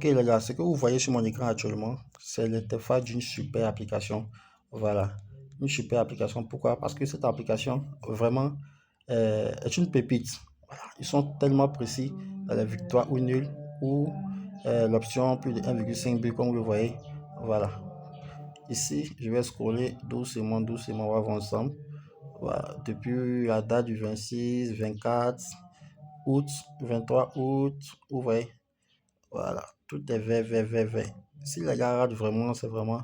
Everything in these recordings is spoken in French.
Ok les gars, ce que vous voyez sur mon écran actuellement, c'est l'interface d'une super application. Voilà, une super application. Pourquoi? Parce que cette application, vraiment, est une pépite. Voilà. Ils sont tellement précis dans la victoire ou nul ou l'option plus de 1,5 but comme vous le voyez. Voilà. Ici, je vais scroller doucement, doucement, on va voir ensemble. Voilà. Depuis la date du 26, 24 août, 23 août, vous voyez. Voilà, tout est vert, vert, vert, vert. Si les gars ratent vraiment, c'est vraiment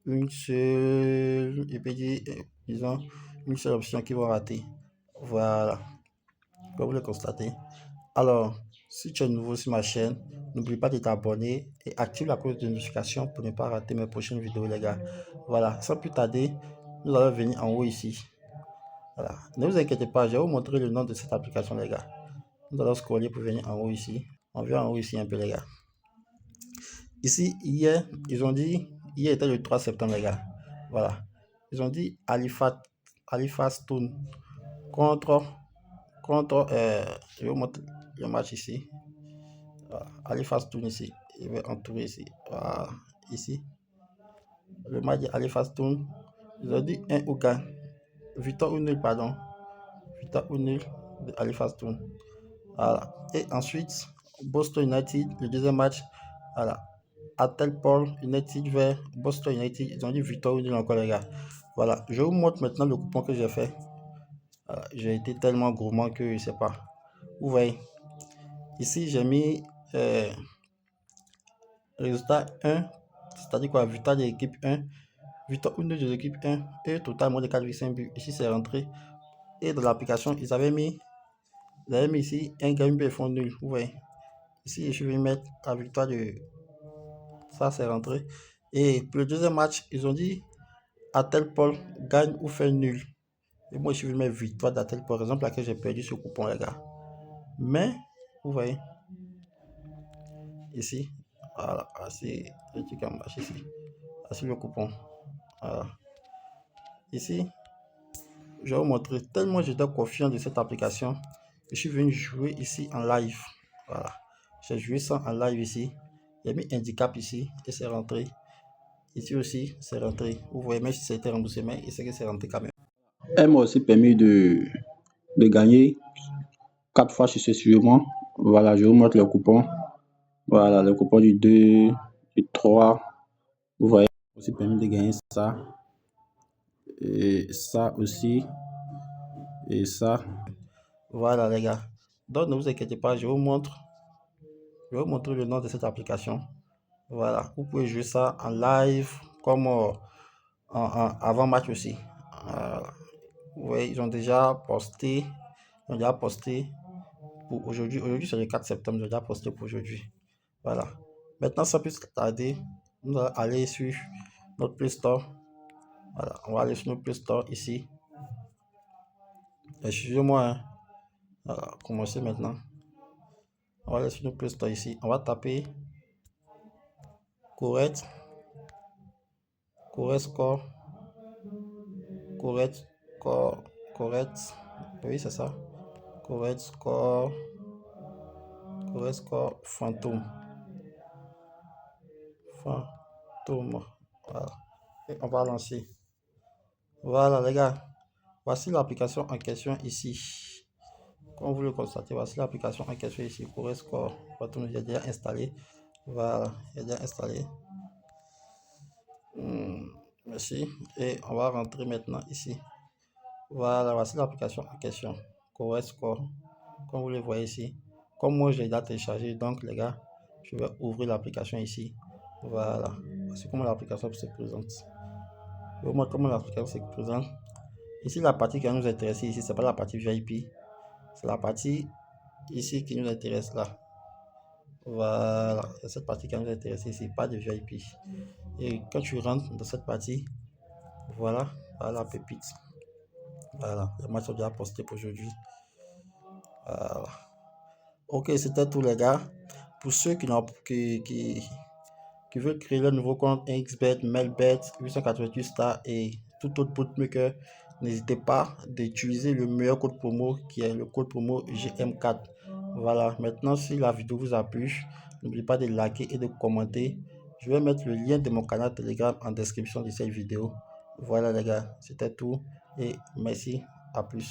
une seule, et puis disons, une seule option qu'ils vont rater. Voilà, comme vous le constatez. Alors, si tu es nouveau sur ma chaîne, n'oublie pas de t'abonner et active la cloche de notification pour ne pas rater mes prochaines vidéos, les gars. Voilà, sans plus tarder, nous allons venir en haut ici. Voilà, ne vous inquiétez pas, je vais vous montrer le nom de cette application, les gars. Nous allons scroller pour venir en haut ici. On vient en haut ici un peu, les gars. Ici, hier, ils ont dit, hier était le 3 septembre, les gars. Voilà. Ils ont dit Halifax Town contre, je vais vous montrer le match ici. Voilà. Halifax Town ici. Je vais entourer ici. Voilà. Ici. Le match de Halifax Town. Ils ont dit 1 ou 4. Victoire ou nul, pardon. Victoire ou nul de Halifax Town. Voilà. Et ensuite, Boston United, le deuxième match. Voilà. Paul United vers Boston United. Ils ont dit victoire ou nul encore, les gars. Voilà. Je vous montre maintenant le coupon que j'ai fait. Voilà. J'ai été tellement gourmand que je sais pas. Vous voyez. Ici, j'ai mis résultat 1. C'est-à-dire quoi? Victoire de l'équipe 1. Victoire ou nul de l'équipe 1. Et total moins de 4,5 buts. Ici, c'est rentré. Et dans l'application, ils avaient mis ici un gain et fond nul. Vous voyez. Ici, je vais mettre la victoire de. Ça, c'est rentré. Et pour le deuxième match, ils ont dit Paul gagne ou fait nul. Et moi, je vais mettre victoire Paul, raison pour laquelle j'ai perdu ce coupon, les gars. Mais, vous voyez, ici, voilà, c'est le truc en marche ici. Voici le coupon. Voilà. Ici, je vais vous montrer. Tellement j'étais confiant de cette application, je suis venu jouer ici en live. Voilà. J'ai joué ça en live ici. J'ai mis handicap ici et c'est rentré. Ici aussi, c'est rentré. Vous voyez, même si c'était remboursé, mais c'est que c'est rentré quand même. Elle m'a aussi permis de gagner 4 fois successivement. Voilà, je vous montre le coupon. Voilà, le coupon du 2, du 3. Vous voyez, aussi permis de gagner ça. Et ça aussi. Et ça. Voilà, les gars. Donc, ne vous inquiétez pas, je vous montre. Je vais vous montrer le nom de cette application. Voilà, vous pouvez jouer ça en live comme avant match aussi. Vous voyez, ils ont déjà posté. Ils ont déjà posté pour aujourd'hui. Aujourd'hui, c'est le 4 septembre. Ils ont déjà posté pour aujourd'hui. Voilà. Maintenant, sans plus tarder, nous allons aller sur notre Play Store. Voilà, on va aller sur notre Play Store ici. Excusez-moi. Hein. Voilà, commencer maintenant. On va aller sur notre Play Store ici. On va taper correct, correct score, correct score, correct. Oui, c'est ça. Correct score, correct score, fantôme. Fantôme. Voilà. Et on va lancer. Voilà, les gars. Voici l'application en question ici. Comme vous le constatez, voici l'application en question ici. Correct score. Fantôme, j'ai déjà installé. Voilà, j'ai déjà installé. Merci. Et on va rentrer maintenant ici. Voilà, voici l'application en question. Correct score. Comme vous le voyez ici. Comme moi, j'ai déjà téléchargé. Donc, les gars, je vais ouvrir l'application ici. Voilà. Voici comment l'application se présente. Je vais vous montrer comment l'application se présente. Ici, la partie qui nous intéresse ici, c'est pas la partie VIP. C'est la partie ici qui nous intéresse là. Voilà. C'est cette partie qui nous intéresse ici, pas de VIP. Et quand tu rentres dans cette partie, voilà, voilà la pépite. Voilà, les matchs sont déjà postés pour aujourd'hui. Voilà. Ok, c'était tout les gars. Pour ceux qui veulent créer le nouveau compte XBet, Melbet, 888 Star et tout autre bookmaker, n'hésitez pas d'utiliser le meilleur code promo qui est le code promo GM4. Voilà, maintenant si la vidéo vous a plu, N'oublie pas de liker et de commenter. Je vais mettre le lien de mon canal Telegram en description de cette vidéo. Voilà les gars, c'était tout et merci, à plus.